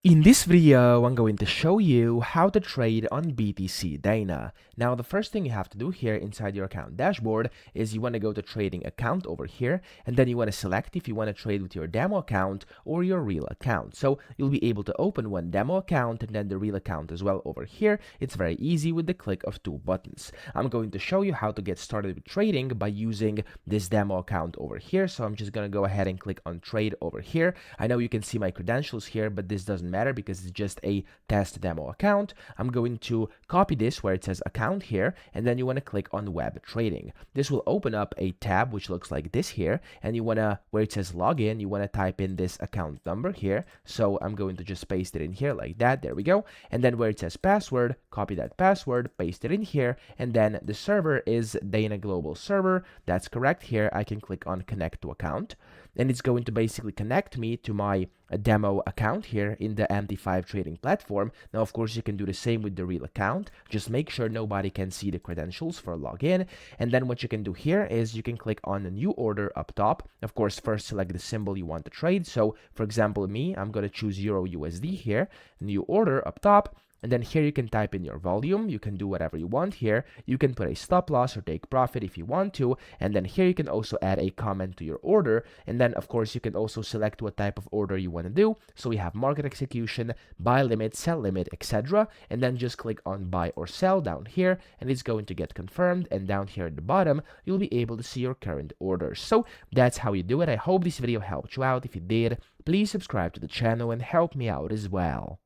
In this video, I'm going to show you how to trade on BtcDana. Now, the first thing you have to do here inside your account dashboard is you want to go to trading account over here, and then you want to select if you want to trade with your demo account or your real account. So you'll be able to open one demo account and then the real account as well over here. It's very easy with the click of two buttons. I'm going to show you how to get started with trading by using this demo account over here. So I'm just going to go ahead and click on trade over here. I know you can see my credentials here, but this doesn't matter because it's just a test demo account. I'm going to copy this where it says account here, and then you want to click on web trading. This will open up a tab which looks like this here, and you want to, where it says login, you want to type in this account number here. So I'm going to just paste it in here like that. There we go. And then where it says password, copy that password, paste it in here, and then the server is Dana Global Server. That's correct here. I can click on connect to account, and it's going to basically connect me to my demo account here in the MT5 trading platform. Now, of course, you can do the same with the real account. Just make sure nobody can see the credentials for login. And then what you can do here is you can click on the new order up top. Of course, first select the symbol you want to trade. So for example, me, I'm going to choose Euro USD here, new order up top. And then here you can type in your volume. You can do whatever you want here. You can put a stop loss or take profit if you want to. And then here you can also add a comment to your order. And then of course you can also select what type of order you want to do. So we have market execution, buy limit, sell limit, etc. And then just click on buy or sell down here, and it's going to get confirmed. And down here at the bottom, you'll be able to see your current orders. So that's how you do it. I hope this video helped you out. If it did, please subscribe to the channel and help me out as well.